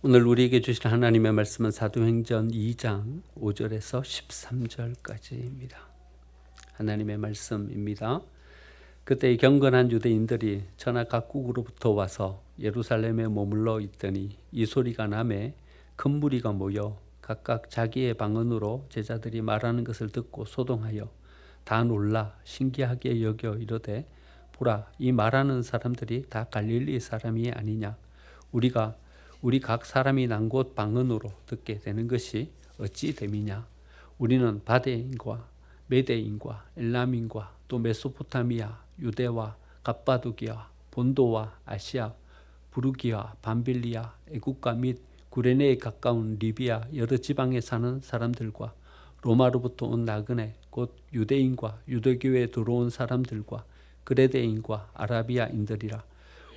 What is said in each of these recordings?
오늘 우리에게 주신 하나님의 말씀은 사도행전 2장 5절에서 13절까지입니다. 하나님의 말씀입니다. 그때 경건한 유대인들이 천하 각국으로부터 와서 예루살렘에 머물러 있더니 이 소리가 나매 큰 무리가 모여 각각 자기의 방언으로 제자들이 말하는 것을 듣고 소동하여 다 놀라 신기하게 여겨 이르되 보라, 이 말하는 사람들이 다 갈릴리 사람이 아니냐. 우리 각 사람이 난 곳 방언으로 듣게 되는 것이 어찌 됨이냐. 우리는 바데인과 메데인과 엘람인과 또 메소포타미아, 유대와 갑바도기아, 본도와 아시아, 부르기아, 밤빌리아, 애국가 및 구레네에 가까운 리비아 여러 지방에 사는 사람들과 로마로부터 온 나그네 곧 유대인과 유대교에 들어온 사람들과 그레데인과 아라비아인들이라.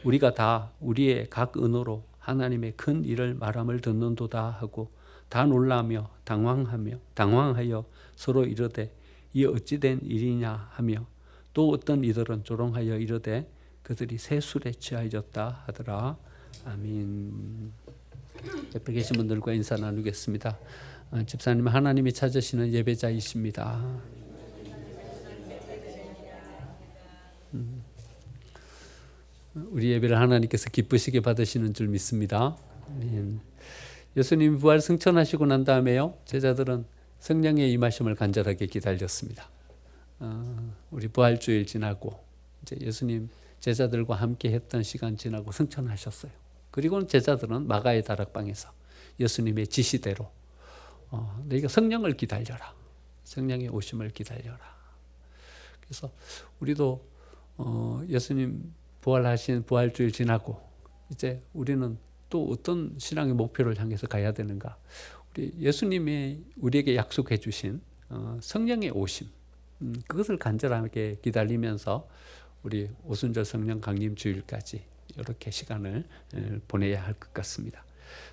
우리가 다 우리의 각 언어로 하나님의 큰 일을 말함을 듣는도다 하고 다 놀라며 당황하여 서로 이르되 이 어찌된 일이냐 하며 또 어떤 이들은 조롱하여 이르되 그들이 새 술에 취하였다 하더라. 아멘. 옆에 계신 분들과 인사 나누겠습니다. 집사님, 하나님이 찾으시는 예배자이십니다. 우리 예배를 하나님께서 기쁘시게 받으시는 줄 믿습니다. 아멘. 예수님 부활 승천하시고 난 다음에요, 제자들은 성령의 임하심을 간절하게 기다렸습니다. 우리 부활주일 지나고 이제 예수님 제자들과 함께 했던 시간 지나고 승천하셨어요. 그리고 제자들은 마가의 다락방에서 예수님의 지시대로 너희가 성령을 기다려라. 성령의 오심을 기다려라. 그래서 우리도 예수님 부활하신 부활주일 지나고 이제 우리는 또 어떤 신앙의 목표를 향해서 가야 되는가. 우리 예수님이 우리에게 약속해 주신 성령의 오심, 그것을 간절하게 기다리면서 우리 오순절 성령 강림 주일까지 이렇게 시간을 보내야 할 것 같습니다.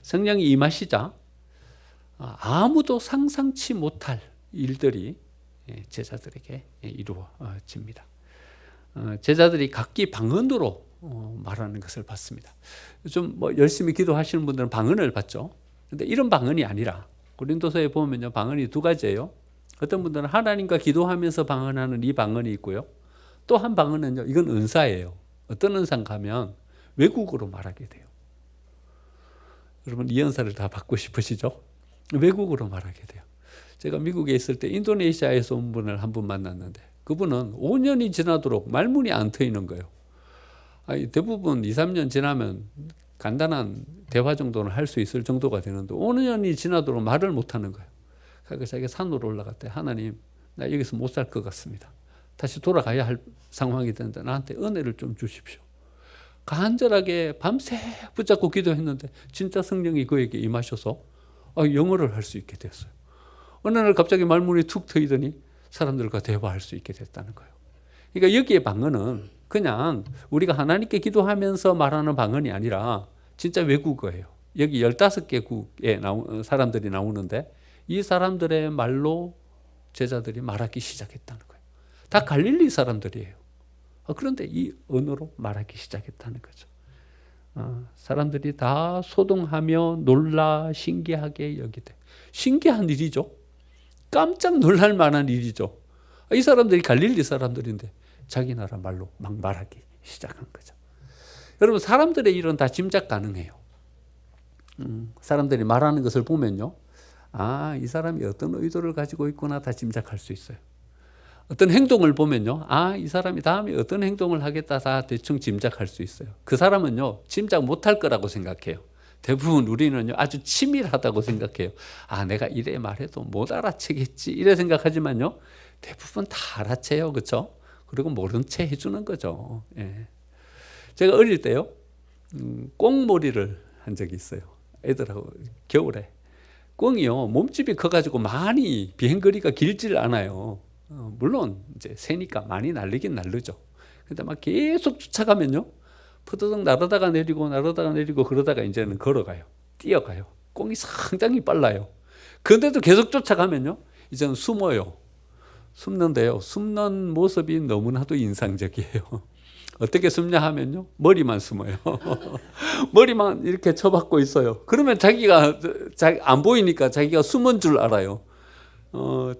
성령이 임하시자 아무도 상상치 못할 일들이 제자들에게 이루어집니다. 제자들이 각기 방언으로 말하는 것을 봤습니다. 좀 열심히 기도하시는 분들은 방언을 봤죠. 그런데 이런 방언이 아니라 고린도서에 보면요, 방언이 두 가지예요. 어떤 분들은 하나님과 기도하면서 방언하는 이 방언이 있고요. 또 한 방언은요, 이건 은사예요. 어떤 은사인가 하면 외국어로 말하게 돼요. 여러분, 이 은사를 다 받고 싶으시죠? 외국어로 말하게 돼요. 제가 미국에 있을 때 인도네시아에서 온 분을 한 분 만났는데 그분은 5년이 지나도록 말문이 안 트이는 거예요. 대부분 2, 3년 지나면 간단한 대화 정도는 할 수 있을 정도가 되는데 5년이 지나도록 말을 못 하는 거예요. 그래서 자기가 산으로 올라갔대. 하나님, 나 여기서 못 살 것 같습니다. 다시 돌아가야 할 상황이 되는데 나한테 은혜를 좀 주십시오. 간절하게 밤새 붙잡고 기도했는데 진짜 성령이 그에게 임하셔서 영어를 할 수 있게 됐어요. 어느 날 갑자기 말문이 툭 트이더니 사람들과 대화할 수 있게 됐다는 거예요. 그러니까 여기에 방언은 그냥 우리가 하나님께 기도하면서 말하는 방언이 아니라 진짜 외국어예요. 여기 15개국의 사람들이 나오는데 이 사람들의 말로 제자들이 말하기 시작했다는 거예요. 다 갈릴리 사람들이에요. 그런데 이 언어로 말하기 시작했다는 거죠. 사람들이 다 소동하며 놀라 신기하게 여기되, 신기한 일이죠. 깜짝 놀랄 만한 일이죠. 이 사람들이 갈릴리 사람들인데 자기 나라 말로 막 말하기 시작한 거죠. 여러분, 사람들의 일은 다 짐작 가능해요. 사람들이 말하는 것을 보면요, 이 사람이 어떤 의도를 가지고 있구나 다 짐작할 수 있어요. 어떤 행동을 보면요, 이 사람이 다음에 어떤 행동을 하겠다 다 대충 짐작할 수 있어요. 그 사람은요, 짐작 못할 거라고 생각해요. 대부분 우리는요, 아주 치밀하다고 생각해요. 내가 이래 말해도 못 알아채겠지 이래 생각하지만요, 대부분 다 알아채요. 그렇죠? 그리고 모른 채 해주는 거죠. 예. 제가 어릴 때요, 꽁몰이를 한 적이 있어요. 애들하고 겨울에. 꽁이요, 몸집이 커가지고 많이 비행거리가 길지를 않아요. 물론 이제 새니까 많이 날리긴 날르죠. 근데 막 계속 쫓아가면요, 푸드덕 날아다가 내리고 그러다가 이제는 걸어가요. 뛰어가요. 꽁이 상당히 빨라요. 그런데도 계속 쫓아가면요, 이제는 숨어요. 숨는데요, 숨는 모습이 너무나도 인상적이에요. 어떻게 숨냐 하면요, 머리만 숨어요. 머리만 이렇게 쳐박고 있어요. 그러면 자기가 안 보이니까 자기가 숨은 줄 알아요.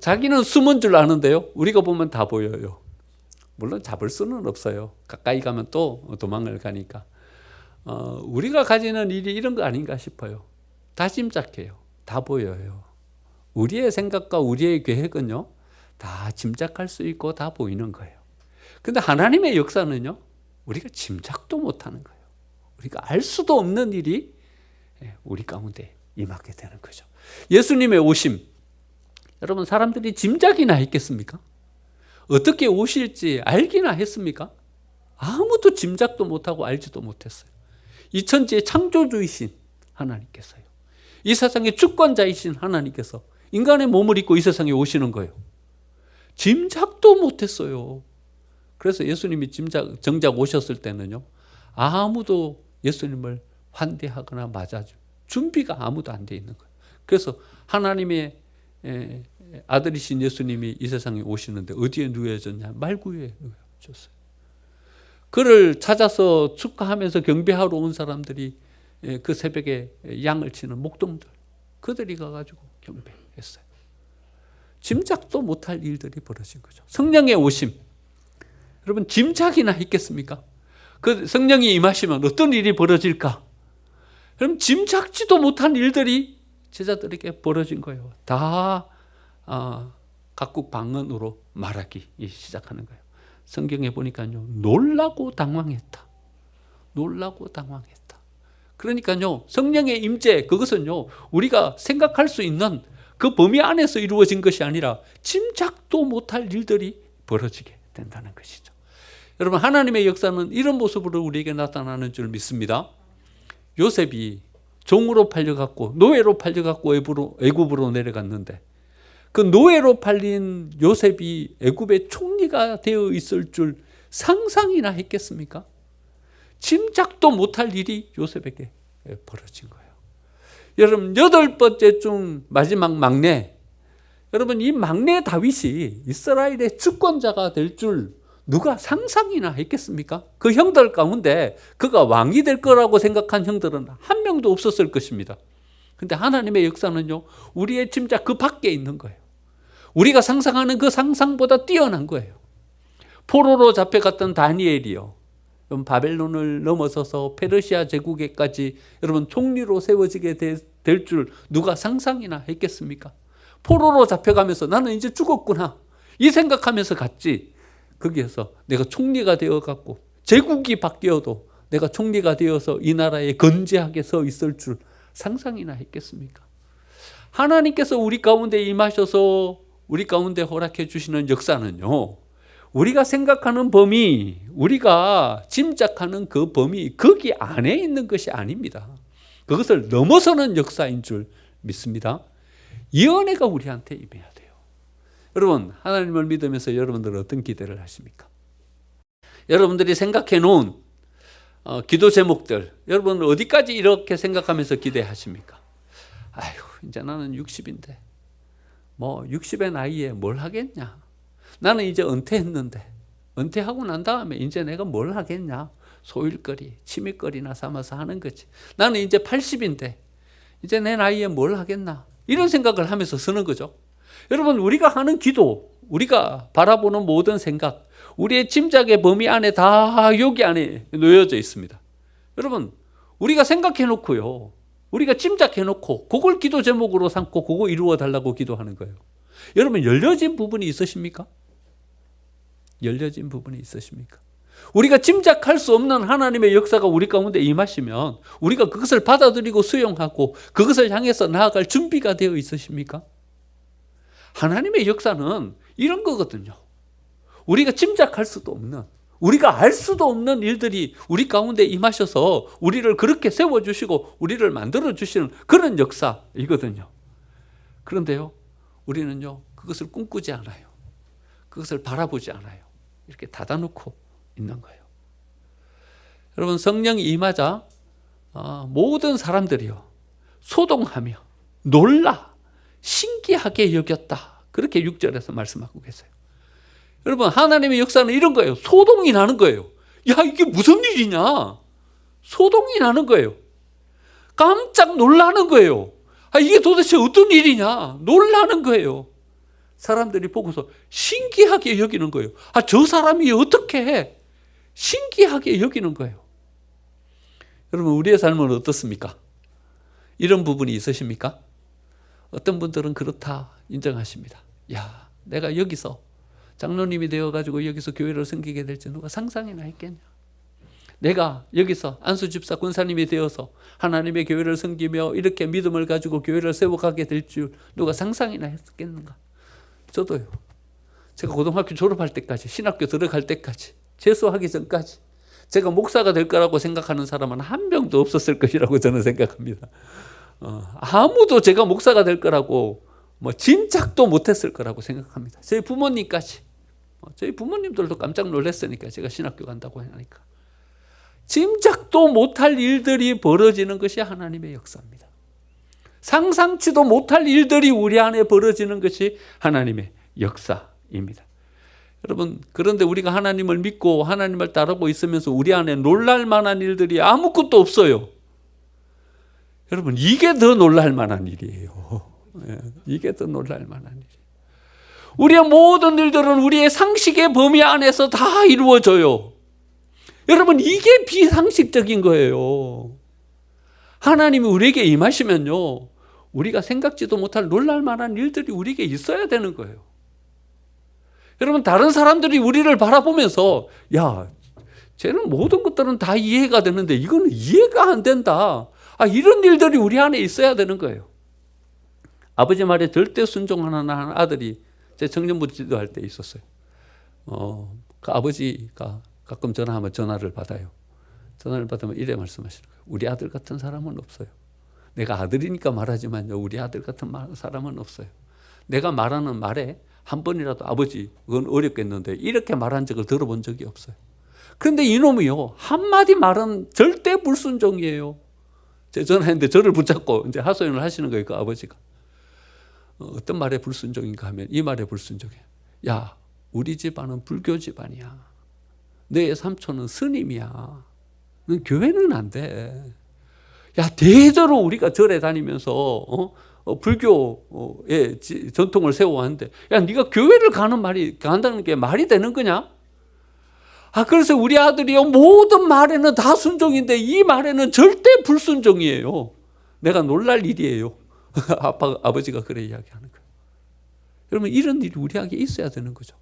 자기는 숨은 줄 아는데요, 우리가 보면 다 보여요. 물론 잡을 수는 없어요. 가까이 가면 또 도망을 가니까. 우리가 가지는 일이 이런 거 아닌가 싶어요. 다 짐작해요. 다 보여요. 우리의 생각과 우리의 계획은요, 다 짐작할 수 있고 다 보이는 거예요. 근데 하나님의 역사는요, 우리가 짐작도 못하는 거예요. 우리가 알 수도 없는 일이 우리 가운데 임하게 되는 거죠. 예수님의 오심, 여러분 사람들이 짐작이나 했겠습니까? 어떻게 오실지 알기나 했습니까? 아무도 짐작도 못하고 알지도 못했어요. 이 천지의 창조주이신 하나님께서요, 이 세상의 주권자이신 하나님께서 인간의 몸을 입고 이 세상에 오시는 거예요. 짐작도 못했어요. 그래서 예수님이 정작 오셨을 때는요, 아무도 예수님을 환대하거나 맞아줄 준비가 아무도 안 돼 있는 거예요. 그래서 하나님의 아들이신 예수님이 이 세상에 오시는데 어디에 누워졌냐? 말구유에 누워졌어요. 그를 찾아서 축하하면서 경배하러 온 사람들이, 그 새벽에 양을 치는 목동들, 그들이 가가지고 경배했어요. 짐작도 못할 일들이 벌어진 거죠. 성령의 오심, 여러분 짐작이나 했겠습니까? 그 성령이 임하시면 어떤 일이 벌어질까? 그럼 짐작지도 못한 일들이 제자들에게 벌어진 거예요. 다 각국 방언으로 말하기 시작하는 거예요. 성경에 보니까요, 놀라고 당황했다. 놀라고 당황했다. 그러니까요, 성령의 임재, 그것은요, 우리가 생각할 수 있는 그 범위 안에서 이루어진 것이 아니라 짐작도 못할 일들이 벌어지게 된다는 것이죠. 여러분, 하나님의 역사는 이런 모습으로 우리에게 나타나는 줄 믿습니다. 요셉이 종으로 팔려갔고 노예로 팔려갔고 애굽으로 내려갔는데, 그 노예로 팔린 요셉이 애굽의 총리가 되어 있을 줄 상상이나 했겠습니까? 짐작도 못할 일이 요셉에게 벌어진 거예요. 여러분, 8번째 중 마지막 막내, 여러분 이 막내 다윗이 이스라엘의 주권자가 될 줄 누가 상상이나 했겠습니까? 그 형들 가운데 그가 왕이 될 거라고 생각한 형들은 한 명도 없었을 것입니다. 근데 하나님의 역사는요, 우리의 짐작 그 밖에 있는 거예요. 우리가 상상하는 그 상상보다 뛰어난 거예요. 포로로 잡혀갔던 다니엘이요, 바벨론을 넘어서서 페르시아 제국에까지 여러분 총리로 세워지게 될 줄 누가 상상이나 했겠습니까? 포로로 잡혀가면서 나는 이제 죽었구나 이 생각하면서 갔지, 거기에서 내가 총리가 되어갖고 제국이 바뀌어도 내가 총리가 되어서 이 나라에 건재하게 서 있을 줄 상상이나 했겠습니까? 하나님께서 우리 가운데 임하셔서 우리 가운데 허락해 주시는 역사는요, 우리가 생각하는 범위, 우리가 짐작하는 그 범위, 거기 안에 있는 것이 아닙니다. 그것을 넘어서는 역사인 줄 믿습니다. 이 은혜가 우리한테 임해야 돼요. 여러분, 하나님을 믿으면서 여러분들은 어떤 기대를 하십니까? 여러분들이 생각해 놓은 기도 제목들, 여러분 어디까지 이렇게 생각하면서 기대하십니까? 아유, 이제 나는 60인데 뭐 60의 나이에 뭘 하겠냐? 나는 이제 은퇴했는데 은퇴하고 난 다음에 이제 내가 뭘 하겠냐? 소일거리, 취미거리나 삼아서 하는 거지. 나는 이제 80인데 이제 내 나이에 뭘 하겠나? 이런 생각을 하면서 쓰는 거죠. 여러분, 우리가 하는 기도, 우리가 바라보는 모든 생각, 우리의 짐작의 범위 안에 다 여기 안에 놓여져 있습니다. 여러분, 우리가 생각해 놓고요, 우리가 짐작해 놓고 그걸 기도 제목으로 삼고 그거 이루어 달라고 기도하는 거예요. 여러분, 열려진 부분이 있으십니까? 열려진 부분이 있으십니까? 우리가 짐작할 수 없는 하나님의 역사가 우리 가운데 임하시면 우리가 그것을 받아들이고 수용하고 그것을 향해서 나아갈 준비가 되어 있으십니까? 하나님의 역사는 이런 거거든요. 우리가 짐작할 수도 없는, 우리가 알 수도 없는 일들이 우리 가운데 임하셔서 우리를 그렇게 세워주시고 우리를 만들어주시는 그런 역사이거든요. 그런데요, 우리는요, 그것을 꿈꾸지 않아요. 그것을 바라보지 않아요. 이렇게 닫아놓고 있는 거예요. 여러분, 성령이 임하자 모든 사람들이요, 소동하며 놀라 신기하게 여겼다. 그렇게 6절에서 말씀하고 계세요. 여러분, 하나님의 역사는 이런 거예요. 소동이 나는 거예요. 야, 이게 무슨 일이냐? 소동이 나는 거예요. 깜짝 놀라는 거예요. 아, 이게 도대체 어떤 일이냐? 놀라는 거예요. 사람들이 보고서 신기하게 여기는 거예요. 아, 저 사람이 어떻게 해? 신기하게 여기는 거예요. 여러분, 우리의 삶은 어떻습니까? 이런 부분이 있으십니까? 어떤 분들은 그렇다 인정하십니다. 야, 내가 여기서 장로님이 되어가지고 여기서 교회를 섬기게 될지 누가 상상이나 했겠냐? 내가 여기서 안수집사 권사님이 되어서 하나님의 교회를 섬기며 이렇게 믿음을 가지고 교회를 세워가게 될 줄 누가 상상이나 했겠는가? 저도요. 제가 고등학교 졸업할 때까지, 신학교 들어갈 때까지, 재수하기 전까지 제가 목사가 될 거라고 생각하는 사람은 한 명도 없었을 것이라고 저는 생각합니다. 아무도 제가 목사가 될 거라고 짐작도 못했을 거라고 생각합니다. 저희 부모님까지. 저희 부모님들도 깜짝 놀랐으니까, 제가 신학교 간다고 하니까. 짐작도 못할 일들이 벌어지는 것이 하나님의 역사입니다. 상상치도 못할 일들이 우리 안에 벌어지는 것이 하나님의 역사입니다. 여러분, 그런데 우리가 하나님을 믿고 하나님을 따르고 있으면서 우리 안에 놀랄 만한 일들이 아무것도 없어요. 여러분, 이게 더 놀랄 만한 일이에요. 이게 더 놀랄 만한 일이에요. 우리의 모든 일들은 우리의 상식의 범위 안에서 다 이루어져요. 여러분, 이게 비상식적인 거예요. 하나님이 우리에게 임하시면요, 우리가 생각지도 못할 놀랄 만한 일들이 우리에게 있어야 되는 거예요. 여러분, 다른 사람들이 우리를 바라보면서 야, 쟤는 모든 것들은 다 이해가 되는데 이거는 이해가 안 된다. 아, 이런 일들이 우리 안에 있어야 되는 거예요. 아버지 말에 절대 순종하는 아들이 제 청년부 지도할 때 있었어요. 그 아버지가 가끔 전화하면 전화를 받아요. 전화를 받으면 이래 말씀하시는 거예요. 우리 아들 같은 사람은 없어요. 내가 아들이니까 말하지만요, 우리 아들 같은 사람은 없어요. 내가 말하는 말에 한 번이라도 아버지, 그건 어렵겠는데 이렇게 말한 적을 들어본 적이 없어요. 그런데 이놈이요, 한마디 말은 절대 불순종이에요. 제 전화했는데 저를 붙잡고 이제 하소연을 하시는 거예요, 그 아버지가. 어떤 말에 불순종인가 하면 이 말에 불순종이에요. 야, 우리 집안은 불교 집안이야. 내 삼촌은 스님이야. 넌 교회는 안 돼. 야, 대대로 우리가 절에 다니면서 불교의 전통을 세워왔는데, 야, 네가 교회를 간다는 게 말이 되는 거냐? 아, 그래서 우리 아들이요, 모든 말에는 다 순종인데 이 말에는 절대 불순종이에요. 내가 놀랄 일이에요. 아버지가 그래 이야기하는 거예요. 여러분, 이런 일이 우리에게 있어야 되는 거죠.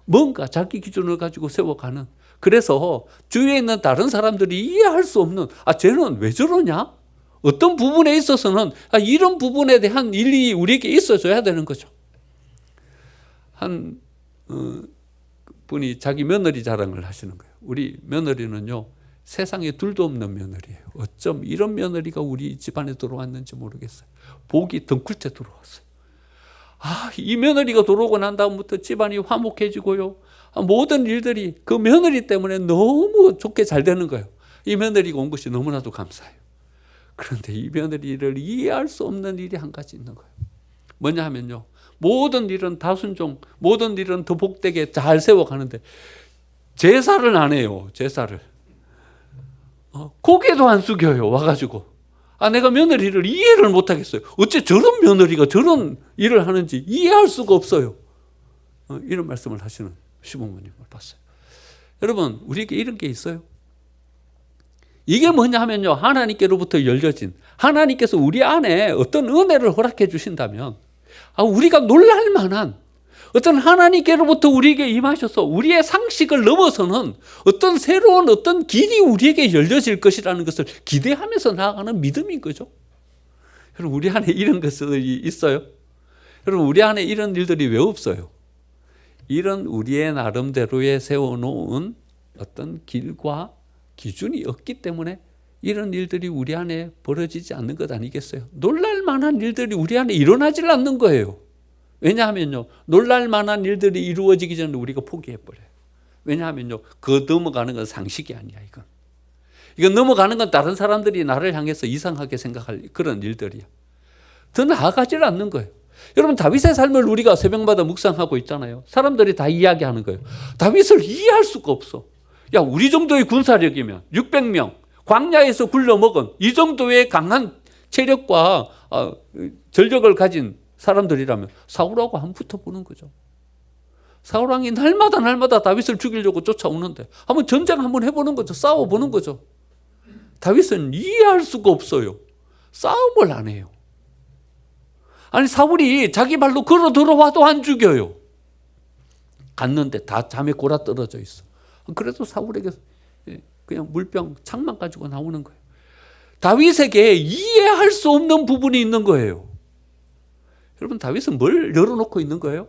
뭔가 자기 기준을 가지고 세워가는. 그래서 주위에 있는 다른 사람들이 이해할 수 없는, 아, 쟤는 왜 저러냐? 어떤 부분에 있어서는 이런 부분에 대한 일이 우리에게 있어줘야 되는 거죠. 한 분이 자기 며느리 자랑을 하시는 거예요. 우리 며느리는요, 세상에 둘도 없는 며느리예요. 어쩜 이런 며느리가 우리 집안에 들어왔는지 모르겠어요. 복이 덩굴째 들어왔어요. 아, 이 며느리가 들어오고 난 다음부터 집안이 화목해지고요. 모든 일들이 그 며느리 때문에 너무 좋게 잘 되는 거예요. 이 며느리가 온 것이 너무나도 감사해요. 그런데 이 며느리를 이해할 수 없는 일이 한 가지 있는 거예요. 뭐냐 하면요, 모든 일은 다 순종, 모든 일은 더 복되게 잘 세워가는데 제사를 안 해요. 제사를. 고개도 안 숙여요. 와가지고. 아, 내가 며느리를 이해를 못하겠어요. 어째 저런 며느리가 저런 일을 하는지 이해할 수가 없어요. 이런 말씀을 하시는 시부모님을 봤어요. 여러분, 우리에게 이런 게 있어요. 이게 뭐냐 하면요, 하나님께로부터 열려진, 하나님께서 우리 안에 어떤 은혜를 허락해 주신다면, 우리가 놀랄 만한 어떤 하나님께로부터 우리에게 임하셔서 우리의 상식을 넘어서는 어떤 새로운 어떤 길이 우리에게 열려질 것이라는 것을 기대하면서 나아가는 믿음인 거죠. 여러분, 우리 안에 이런 것이 있어요? 여러분, 우리 안에 이런 일들이 왜 없어요? 이런 우리의 나름대로의 세워놓은 어떤 길과 기준이 없기 때문에 이런 일들이 우리 안에 벌어지지 않는 것 아니겠어요? 놀랄 만한 일들이 우리 안에 일어나질 않는 거예요. 왜냐하면요, 놀랄 만한 일들이 이루어지기 전에 우리가 포기해버려요. 왜냐하면요, 그 넘어가는 건 상식이 아니야, 이건. 이건 넘어가는 건 다른 사람들이 나를 향해서 이상하게 생각할 그런 일들이야. 더 나아가질 않는 거예요. 여러분, 다윗의 삶을 우리가 새벽마다 묵상하고 있잖아요. 사람들이 다 이야기하는 거예요. 다윗을 이해할 수가 없어. 야, 우리 정도의 군사력이면 600명 광야에서 굴러먹은 이 정도의 강한 체력과 전력을 가진 사람들이라면 사울하고 한번 붙어보는 거죠. 사울 왕이 날마다 다윗을 죽이려고 쫓아오는데 한번 전쟁 한번 해보는 거죠. 싸워보는 거죠. 다윗은 이해할 수가 없어요. 싸움을 안 해요. 아니, 사울이 자기 발로 걸어 들어와도 안 죽여요. 갔는데 다 잠에 골아 떨어져 있어. 그래도 사울에게 그냥 물병 창만 가지고 나오는 거예요. 다윗에게 이해할 수 없는 부분이 있는 거예요. 여러분, 다윗은 뭘 열어놓고 있는 거예요?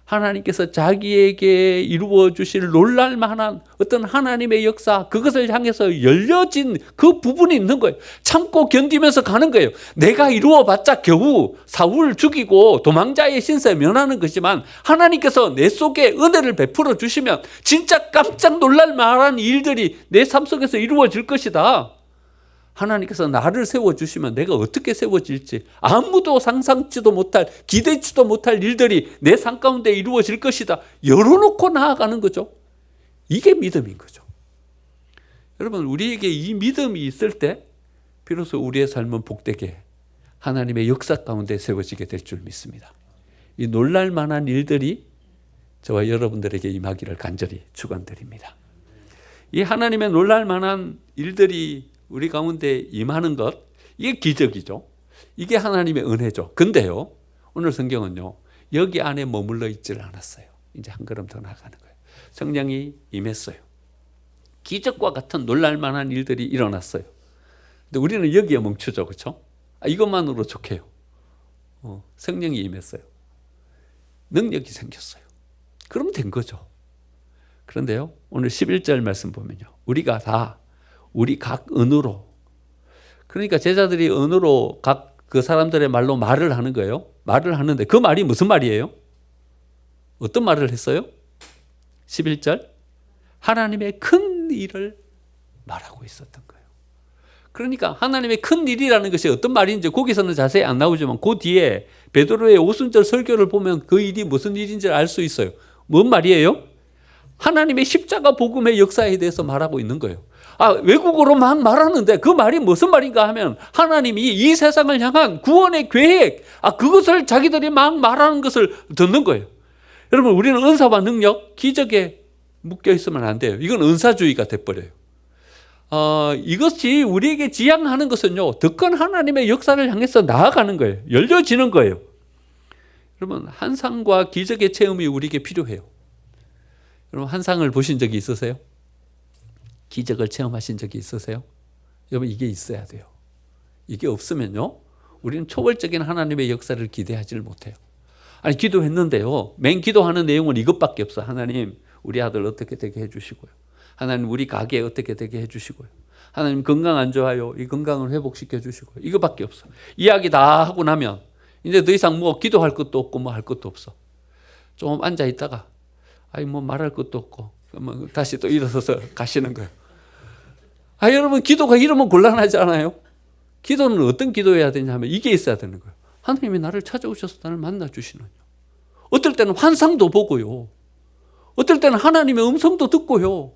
하나님께서 자기에게 이루어 주실 놀랄만한 어떤 하나님의 역사, 그것을 향해서 열려진 그 부분이 있는 거예요. 참고 견디면서 가는 거예요. 내가 이루어봤자 겨우 사울 죽이고 도망자의 신세 면하는 것이지만 하나님께서 내 속에 은혜를 베풀어 주시면 진짜 깜짝 놀랄 만한 일들이 내 삶 속에서 이루어질 것이다. 하나님께서 나를 세워주시면 내가 어떻게 세워질지 아무도 상상치도 못할, 기대치도 못할 일들이 내 삶 가운데 이루어질 것이다. 열어놓고 나아가는 거죠. 이게 믿음인 거죠. 여러분, 우리에게 이 믿음이 있을 때 비로소 우리의 삶은 복되게 하나님의 역사 가운데 세워지게 될 줄 믿습니다. 이 놀랄 만한 일들이 저와 여러분들에게 임하기를 간절히 축원드립니다. 이 하나님의 놀랄 만한 일들이 우리 가운데 임하는 것, 이게 기적이죠. 이게 하나님의 은혜죠. 근데요, 오늘 성경은요, 여기 안에 머물러 있질 않았어요. 이제 한 걸음 더 나아가는 거예요. 성령이 임했어요. 기적과 같은 놀랄 만한 일들이 일어났어요. 근데 우리는 여기에 멈추죠. 그렇죠? 이것만으로 좋게요. 성령이 임했어요. 능력이 생겼어요. 그럼 된 거죠. 그런데요, 오늘 11절 말씀 보면요, 우리가 다 우리 각 언어로, 그러니까 제자들이 언어로 각 그 사람들의 말로 말을 하는 거예요. 말을 하는데 그 말이 무슨 말이에요? 어떤 말을 했어요? 11절, 하나님의 큰 일을 말하고 있었던 거예요. 그러니까 하나님의 큰 일이라는 것이 어떤 말인지 거기서는 자세히 안 나오지만 그 뒤에 베드로의 오순절 설교를 보면 그 일이 무슨 일인지 알 수 있어요. 뭔 말이에요? 하나님의 십자가 복음의 역사에 대해서 말하고 있는 거예요. 외국어로 막 말하는데 그 말이 무슨 말인가 하면 하나님이 이 세상을 향한 구원의 계획, 그것을 자기들이 막 말하는 것을 듣는 거예요. 여러분, 우리는 은사와 능력, 기적에 묶여 있으면 안 돼요. 이건 은사주의가 돼버려요. 이것이 우리에게 지향하는 것은요, 더 큰 하나님의 역사를 향해서 나아가는 거예요. 열려지는 거예요. 여러분, 환상과 기적의 체험이 우리에게 필요해요. 여러분, 환상을 보신 적이 있으세요? 기적을 체험하신 적이 있으세요? 여러분, 이게 있어야 돼요. 이게 없으면요, 우리는 초월적인 하나님의 역사를 기대하지를 못해요. 아니, 기도했는데요, 맨 기도하는 내용은 이것밖에 없어. 하나님, 우리 아들 어떻게 되게 해주시고요. 하나님, 우리 가게 어떻게 되게 해주시고요. 하나님, 건강 안 좋아요. 이 건강을 회복시켜 주시고요. 이것밖에 없어. 이야기 다 하고 나면 이제 더 이상 뭐 기도할 것도 없고 뭐 할 것도 없어. 좀 앉아 있다가 뭐 말할 것도 없고 다시 또 일어서서 가시는 거예요. 여러분, 기도가 이러면 곤란하지 않아요? 기도는 어떤 기도해야 되냐면 이게 있어야 되는 거예요. 하나님이 나를 찾아오셔서 나를 만나 주시느냐. 어떨 때는 환상도 보고요. 어떨 때는 하나님의 음성도 듣고요.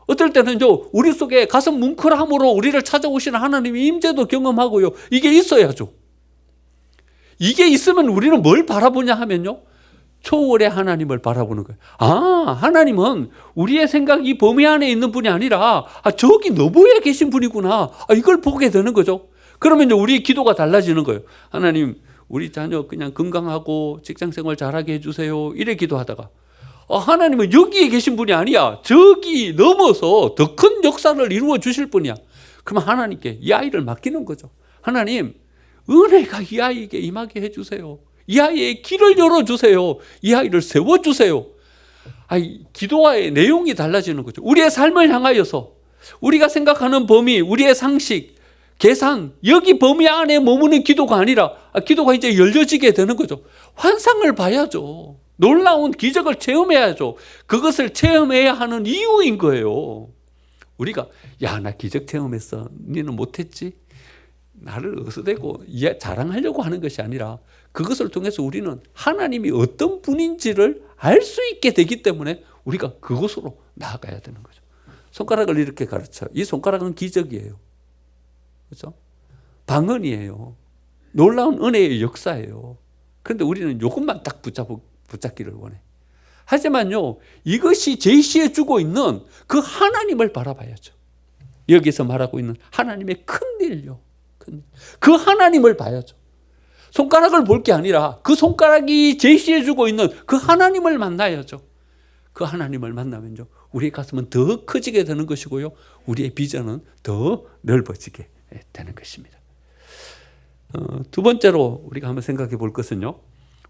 어떨 때는 우리 속에 가슴 뭉클함으로 우리를 찾아오시는 하나님의 임재도 경험하고요. 이게 있어야죠. 이게 있으면 우리는 뭘 바라보냐 하면요, 초월의 하나님을 바라보는 거예요. 하나님은 우리의 생각 이 범위 안에 있는 분이 아니라 저기 너머에 계신 분이구나. 이걸 보게 되는 거죠. 그러면 이제 우리의 기도가 달라지는 거예요. 하나님, 우리 자녀 그냥 건강하고 직장생활 잘하게 해주세요. 이래 기도하다가 하나님은 여기에 계신 분이 아니야. 저기 넘어서 더 큰 역사를 이루어 주실 분이야. 그러면 하나님께 이 아이를 맡기는 거죠. 하나님, 은혜가 이 아이에게 임하게 해주세요. 이 아이의 길을 열어주세요. 이 아이를 세워주세요. 기도와의 내용이 달라지는 거죠. 우리의 삶을 향하여서 우리가 생각하는 범위, 우리의 상식, 계산, 여기 범위 안에 머무는 기도가 아니라 기도가 이제 열려지게 되는 거죠. 환상을 봐야죠. 놀라운 기적을 체험해야죠. 그것을 체험해야 하는 이유인 거예요. 우리가 나 기적 체험했어. 너는 못했지? 나를 어서대고 자랑하려고 하는 것이 아니라 그것을 통해서 우리는 하나님이 어떤 분인지를 알 수 있게 되기 때문에 우리가 그곳으로 나아가야 되는 거죠. 손가락을 이렇게 가르쳐요. 이 손가락은 기적이에요. 그렇죠? 방언이에요. 놀라운 은혜의 역사예요. 그런데 우리는 이것만 딱 붙잡기를 원해. 하지만요, 이것이 제시해 주고 있는 그 하나님을 바라봐야죠. 여기서 말하고 있는 하나님의 큰 일요. 그 하나님을 봐야죠. 손가락을 볼 게 아니라 그 손가락이 제시해 주고 있는 그 하나님을 만나야죠. 그 하나님을 만나면요, 우리의 가슴은 더 커지게 되는 것이고요, 우리의 비전은 더 넓어지게 되는 것입니다. 두 번째로 우리가 한번 생각해 볼 것은요,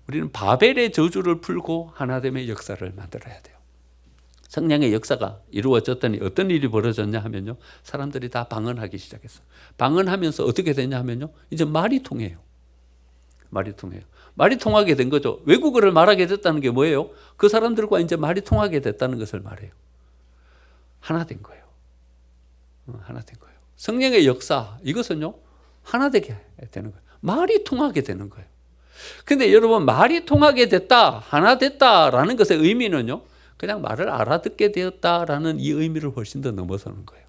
우리는 바벨의 저주를 풀고 하나됨의 역사를 만들어야 돼요. 성령의 역사가 이루어졌더니 어떤 일이 벌어졌냐 하면요, 사람들이 다 방언하기 시작했어요. 방언하면서 어떻게 되냐 하면요, 이제 말이 통해요. 말이 통해요. 말이 통하게 된 거죠. 외국어를 말하게 됐다는 게 뭐예요? 그 사람들과 이제 말이 통하게 됐다는 것을 말해요. 하나 된 거예요. 하나 된 거예요. 성령의 역사, 이것은요, 하나 되게 되는 거예요. 말이 통하게 되는 거예요. 근데 여러분, 말이 통하게 됐다, 하나 됐다라는 것의 의미는요, 그냥 말을 알아듣게 되었다라는 이 의미를 훨씬 더 넘어서는 거예요.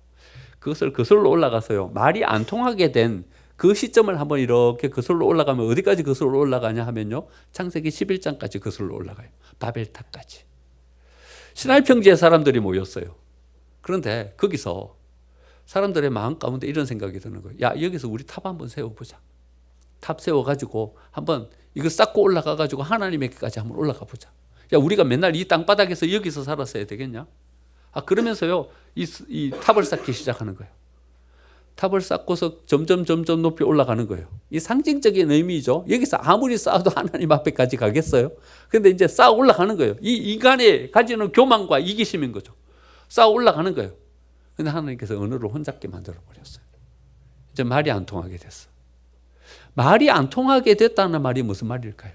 그것을 거슬러 올라가서요, 말이 안 통하게 된 그 시점을 한번 이렇게 거슬러 올라가면 어디까지 거슬러 올라가냐 하면요, 창세기 11장까지 거슬러 올라가요. 바벨탑까지. 시나이 평지에 사람들이 모였어요. 그런데 거기서 사람들의 마음 가운데 이런 생각이 드는 거예요. 야, 여기서 우리 탑 한번 세워보자. 탑 세워가지고 한번 이거 쌓고 올라가가지고 하나님에게까지 한번 올라가 보자. 야, 우리가 맨날 이 땅바닥에서 여기서 살았어야 되겠냐? 그러면서요, 이 탑을 쌓기 시작하는 거예요. 탑을 쌓고서 점점 높이 올라가는 거예요. 이 상징적인 의미죠. 여기서 아무리 쌓아도 하나님 앞에까지 가겠어요? 근데 이제 쌓아 올라가는 거예요. 이 인간이 가지는 교만과 이기심인 거죠. 쌓아 올라가는 거예요. 근데 하나님께서 언어를 혼잡게 만들어 버렸어요. 이제 말이 안 통하게 됐어. 말이 안 통하게 됐다는 말이 무슨 말일까요?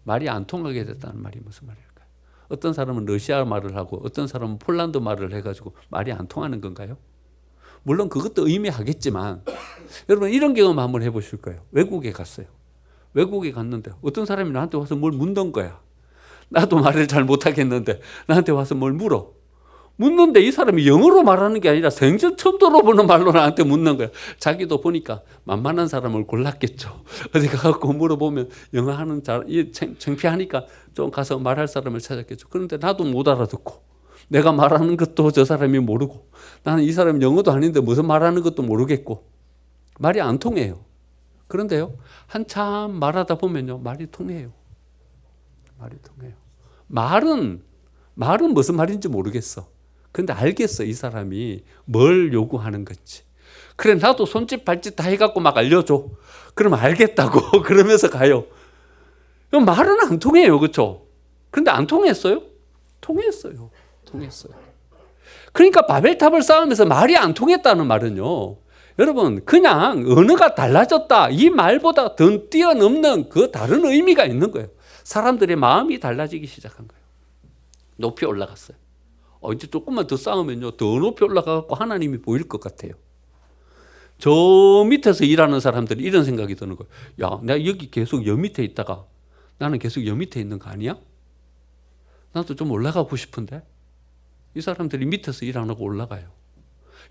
말이 안 통하게 됐다는 말이 무슨 말일까요? 어떤 사람은 러시아 말을 하고 어떤 사람은 폴란드 말을 해가지고 말이 안 통하는 건가요? 물론 그것도 의미하겠지만, 여러분 이런 경험 한번 해보실 거예요. 외국에 갔어요. 외국에 갔는데 어떤 사람이 나한테 와서 뭘 묻는 거야. 나도 말을 잘 못하겠는데 나한테 와서 뭘 물어. 묻는데 이 사람이 영어로 말하는 게 아니라 생전 처음 들어보는 말로 나한테 묻는 거야. 자기도 보니까 만만한 사람을 골랐겠죠. 어디 가서 물어보면 영어 하는 창피하니까 좀 가서 말할 사람을 찾았겠죠. 그런데 나도 못 알아듣고, 내가 말하는 것도 저 사람이 모르고, 나는 이 사람이 영어도 아닌데 무슨 말하는 것도 모르겠고, 말이 안 통해요. 그런데요, 한참 말하다 보면요, 말이 통해요. 말이 통해요. 말은 무슨 말인지 모르겠어. 근데 알겠어, 이 사람이 뭘 요구하는 건지. 그래, 나도 손짓 발짓 다 해갖고 막 알려줘. 그럼 알겠다고 그러면서 가요. 말은 안 통해요, 그렇죠? 그런데 안 통했어요? 통했어요. 그러니까 바벨탑을 쌓으면서 말이 안 통했다는 말은요, 여러분 그냥 언어가 달라졌다, 이 말보다 더 뛰어넘는 그 다른 의미가 있는 거예요. 사람들의 마음이 달라지기 시작한 거예요. 높이 올라갔어요. 이제 조금만 더 쌓으면요, 더 높이 올라가고 하나님이 보일 것 같아요. 저 밑에서 일하는 사람들이 이런 생각이 드는 거예요. 야, 내가 여기 계속 여 밑에 있다가 나는 계속 여 밑에 있는 거 아니야? 나도 좀 올라가고 싶은데. 이 사람들이 밑에서 일 안 하고 올라가요.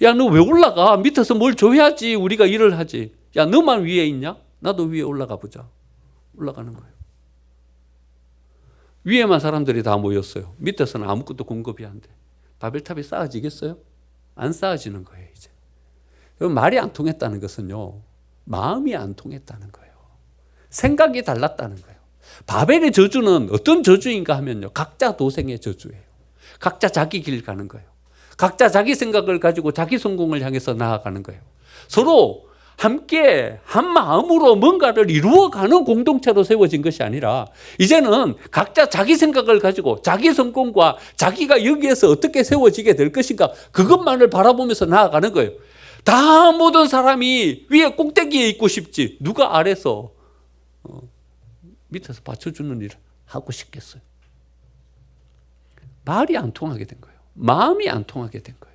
야, 너 왜 올라가? 밑에서 뭘 줘야지 우리가 일을 하지. 야, 너만 위에 있냐? 나도 위에 올라가 보자. 올라가는 거예요. 위에만 사람들이 다 모였어요. 밑에서는 아무것도 공급이 안 돼. 바벨탑이 쌓아지겠어요? 안 쌓아지는 거예요, 이제. 말이 안 통했다는 것은요, 마음이 안 통했다는 거예요. 생각이 달랐다는 거예요. 바벨의 저주는 어떤 저주인가 하면요, 각자 도생의 저주예요. 각자 자기 길 가는 거예요. 각자 자기 생각을 가지고 자기 성공을 향해서 나아가는 거예요. 서로 함께 한 마음으로 뭔가를 이루어가는 공동체로 세워진 것이 아니라, 이제는 각자 자기 생각을 가지고 자기 성공과 자기가 여기에서 어떻게 세워지게 될 것인가, 그것만을 바라보면서 나아가는 거예요. 다 모든 사람이 위에 꼭대기에 있고 싶지, 누가 아래서 밑에서 받쳐주는 일을 하고 싶겠어요? 말이 안 통하게 된 거예요. 마음이 안 통하게 된 거예요.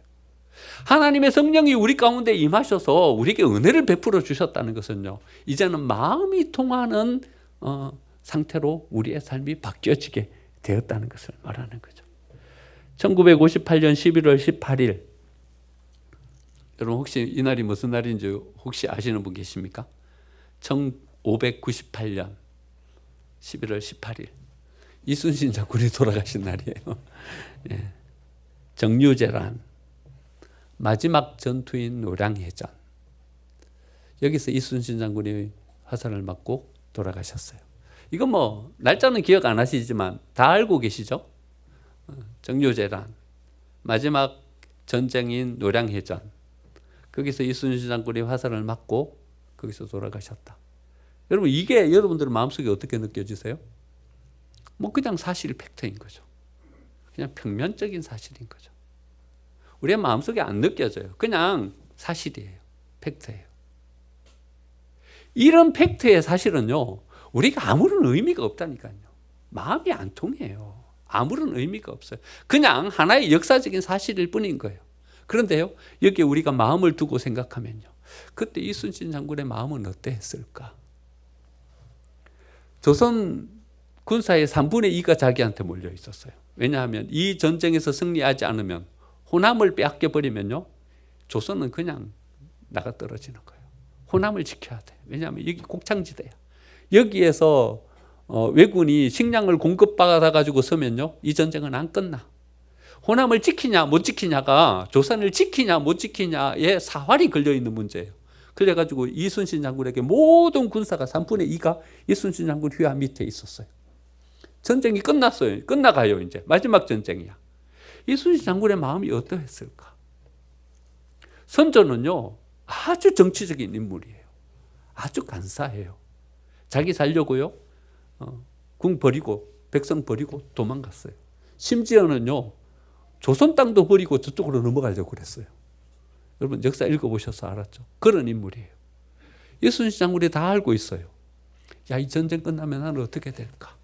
하나님의 성령이 우리 가운데 임하셔서 우리에게 은혜를 베풀어 주셨다는 것은요, 이제는 마음이 통하는 상태로 우리의 삶이 바뀌어지게 되었다는 것을 말하는 거죠. 1958년 11월 18일. 여러분 혹시 이 날이 무슨 날인지 혹시 아시는 분 계십니까? 1598년 11월 18일. 이순신 장군이 돌아가신 날이에요. 예. 정류재란 마지막 전투인 노량해전. 여기서 이순신 장군이 화살을 맞고 돌아가셨어요. 이건 뭐 날짜는 기억 안 하시지만 다 알고 계시죠? 정류재란 마지막 전쟁인 노량해전. 거기서 이순신 장군이 화살을 맞고 거기서 돌아가셨다. 여러분 이게 여러분들 마음속에 어떻게 느껴지세요? 뭐 그냥 사실 팩트인 거죠. 그냥 평면적인 사실인 거죠. 우리의 마음속에 안 느껴져요. 그냥 사실이에요. 팩트예요. 이런 팩트의 사실은요, 우리가 아무런 의미가 없다니까요. 마음이 안 통해요. 아무런 의미가 없어요. 그냥 하나의 역사적인 사실일 뿐인 거예요. 그런데요, 여기에 우리가 마음을 두고 생각하면요, 그때 이순신 장군의 마음은 어땠을까? 조선 군사의 3분의 2가 자기한테 몰려 있었어요. 왜냐하면 이 전쟁에서 승리하지 않으면, 호남을 빼앗겨버리면요, 조선은 그냥 나가 떨어지는 거예요. 호남을 지켜야 돼. 왜냐하면 여기 곡창지대야. 여기에서 왜군이 식량을 공급받아가지고 서면요, 이 전쟁은 안 끝나. 호남을 지키냐 못 지키냐가 조선을 지키냐 못 지키냐에 사활이 걸려있는 문제예요. 그래가지고 이순신 장군에게 모든 군사가 3분의 2가 이순신 장군 휘하 밑에 있었어요. 전쟁이 끝났어요. 끝나가요. 이제 마지막 전쟁이야. 이순신 장군의 마음이 어떠했을까? 선조는요, 아주 정치적인 인물이에요. 아주 간사해요. 자기 살려고요, 궁 버리고 백성 버리고 도망갔어요. 심지어는요, 조선 땅도 버리고 저쪽으로 넘어가려고 그랬어요. 여러분 역사 읽어보셔서 알았죠? 그런 인물이에요. 이순신 장군이 다 알고 있어요. 야, 이 전쟁 끝나면 나는 어떻게 될까?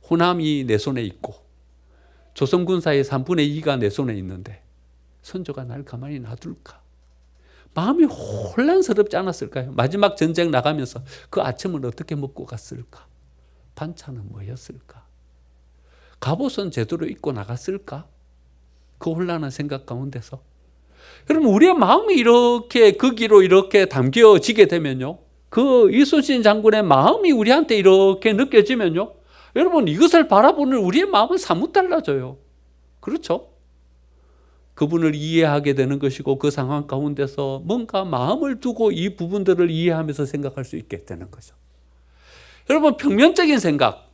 호남이 내 손에 있고 조선 군사의 3분의 2가 내 손에 있는데 선조가 날 가만히 놔둘까? 마음이 혼란스럽지 않았을까요? 마지막 전쟁 나가면서 그 아침을 어떻게 먹고 갔을까? 반찬은 뭐였을까? 갑옷은 제대로 입고 나갔을까? 그 혼란한 생각 가운데서. 여러분 우리의 마음이 이렇게 거기로 이렇게 담겨지게 되면요, 그 이순신 장군의 마음이 우리한테 이렇게 느껴지면요, 여러분 이것을 바라보는 우리의 마음은 사뭇 달라져요. 그렇죠? 그분을 이해하게 되는 것이고 그 상황 가운데서 뭔가 마음을 두고 이 부분들을 이해하면서 생각할 수 있게 되는 거죠. 여러분 평면적인 생각,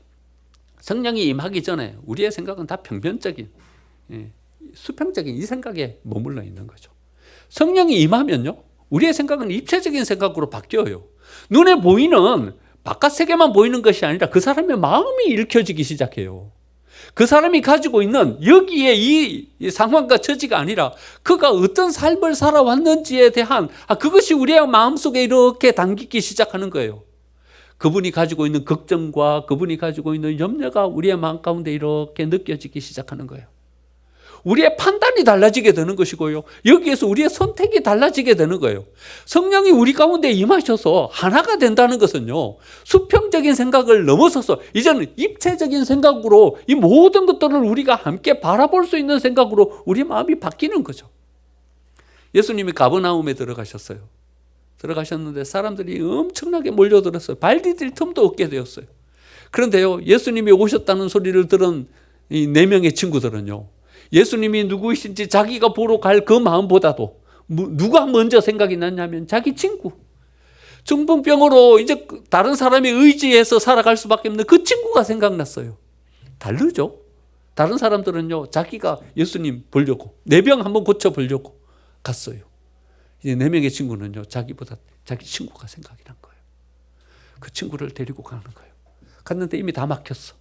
성령이 임하기 전에 우리의 생각은 다 평면적인, 수평적인 이 생각에 머물러 있는 거죠. 성령이 임하면요, 우리의 생각은 입체적인 생각으로 바뀌어요. 눈에 보이는 바깥 세계만 보이는 것이 아니라 그 사람의 마음이 읽혀지기 시작해요. 그 사람이 가지고 있는 여기에 이 상황과 처지가 아니라 그가 어떤 삶을 살아왔는지에 대한 그것이 우리의 마음속에 이렇게 담기기 시작하는 거예요. 그분이 가지고 있는 걱정과 그분이 가지고 있는 염려가 우리의 마음 가운데 이렇게 느껴지기 시작하는 거예요. 우리의 판단이 달라지게 되는 것이고요, 여기에서 우리의 선택이 달라지게 되는 거예요. 성령이 우리 가운데 임하셔서 하나가 된다는 것은요, 수평적인 생각을 넘어서서 이제는 입체적인 생각으로 이 모든 것들을 우리가 함께 바라볼 수 있는 생각으로 우리 마음이 바뀌는 거죠. 예수님이 가버나움에 들어가셨어요. 들어가셨는데 사람들이 엄청나게 몰려들었어요. 발 디딜 틈도 없게 되었어요. 그런데요, 예수님이 오셨다는 소리를 들은 이 4명의 친구들은요, 예수님이 누구이신지 자기가 보러 갈 그 마음보다도 누가 먼저 생각이 났냐면 자기 친구, 중풍병으로 이제 다른 사람의 의지에서 살아갈 수밖에 없는 그 친구가 생각났어요. 다르죠? 다른 사람들은요, 자기가 예수님 보려고 4병 한번 고쳐보려고 갔어요. 이제 4명의 친구는요, 자기보다 자기 친구가 생각이 난 거예요. 그 친구를 데리고 가는 거예요. 갔는데 이미 다 막혔어.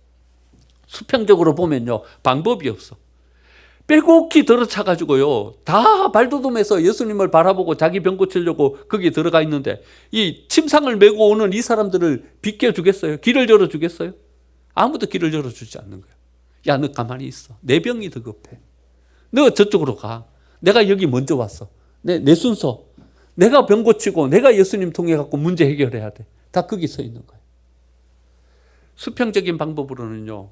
수평적으로 보면요, 방법이 없어. 빼곡히 들어차가지고요, 다 발돋움해서 예수님을 바라보고 자기 병 고치려고 거기 들어가 있는데 이 침상을 메고 오는 이 사람들을 비켜주겠어요? 길을 열어주겠어요? 아무도 길을 열어주지 않는 거예요. 야, 너 가만히 있어. 내 병이 더 급해. 너 저쪽으로 가. 내가 여기 먼저 왔어. 내 순서. 내가 병 고치고 내가 예수님 통해 갖고 문제 해결해야 돼. 다 거기 서 있는 거예요. 수평적인 방법으로는요,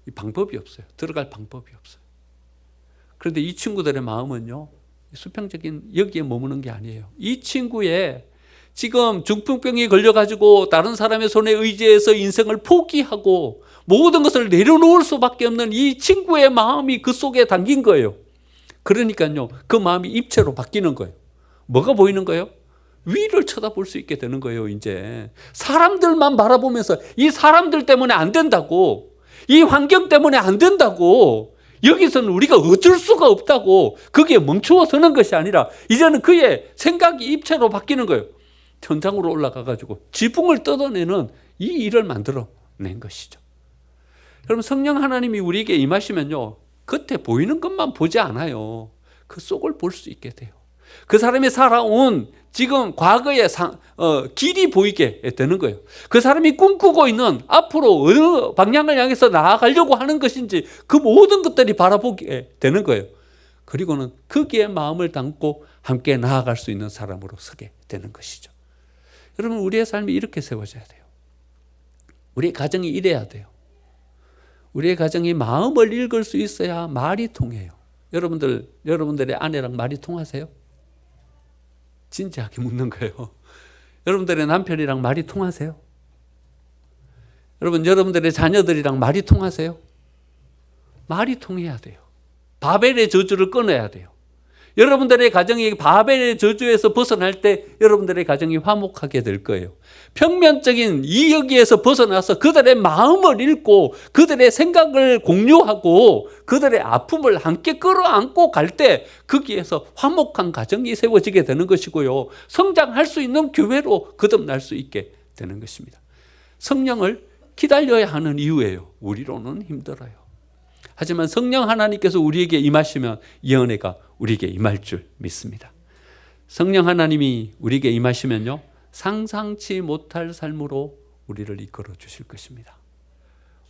이 방법이 없어요. 들어갈 방법이 없어요. 그런데 이 친구들의 마음은요, 수평적인 여기에 머무는 게 아니에요. 이 친구의 지금 중풍병이 걸려가지고 다른 사람의 손에 의지해서 인생을 포기하고 모든 것을 내려놓을 수밖에 없는 이 친구의 마음이 그 속에 담긴 거예요. 그러니까요, 그 마음이 입체로 바뀌는 거예요. 뭐가 보이는 거예요? 위를 쳐다볼 수 있게 되는 거예요. 이제 사람들만 바라보면서 이 사람들 때문에 안 된다고, 이 환경 때문에 안 된다고, 여기서는 우리가 어쩔 수가 없다고 거기에 멈추어 서는 것이 아니라 이제는 그의 생각이 입체로 바뀌는 거예요. 천장으로 올라가가지고 지붕을 뜯어내는 이 일을 만들어낸 것이죠. 여러분, 성령 하나님이 우리에게 임하시면요, 겉에 보이는 것만 보지 않아요. 그 속을 볼 수 있게 돼요. 그 사람이 살아온 지금 과거의 길이 보이게 되는 거예요. 그 사람이 꿈꾸고 있는 앞으로 어느 방향을 향해서 나아가려고 하는 것인지 그 모든 것들이 바라보게 되는 거예요. 그리고는 거기에 마음을 담고 함께 나아갈 수 있는 사람으로 서게 되는 것이죠. 여러분, 우리의 삶이 이렇게 세워져야 돼요. 우리의 가정이 이래야 돼요. 우리의 가정이 마음을 읽을 수 있어야 말이 통해요. 여러분들의 아내랑 말이 통하세요? 진지하게 묻는 거예요. 여러분들의 남편이랑 말이 통하세요? 여러분들의 자녀들이랑 말이 통하세요? 말이 통해야 돼요. 바벨의 저주를 끊어야 돼요. 여러분들의 가정이 바벨의 저주에서 벗어날 때 여러분들의 가정이 화목하게 될 거예요. 평면적인 이 여기에서 벗어나서 그들의 마음을 읽고 그들의 생각을 공유하고 그들의 아픔을 함께 끌어안고 갈 때 거기에서 화목한 가정이 세워지게 되는 것이고요. 성장할 수 있는 교회로 거듭날 수 있게 되는 것입니다. 성령을 기다려야 하는 이유예요. 우리로는 힘들어요. 하지만 성령 하나님께서 우리에게 임하시면 이 은혜가 우리에게 임할 줄 믿습니다. 성령 하나님이 우리에게 임하시면요, 상상치 못할 삶으로 우리를 이끌어 주실 것입니다.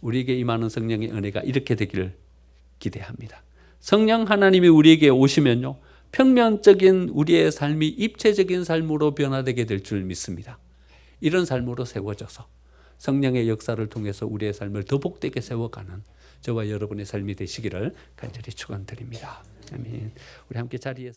우리에게 임하는 성령의 은혜가 이렇게 되기를 기대합니다. 성령 하나님이 우리에게 오시면요, 평면적인 우리의 삶이 입체적인 삶으로 변화되게 될 줄 믿습니다. 이런 삶으로 세워져서 성령의 역사를 통해서 우리의 삶을 더 복되게 세워가는 저와 여러분의 삶이 되시기를 간절히 축원드립니다. 아멘. 우리 함께 자리에서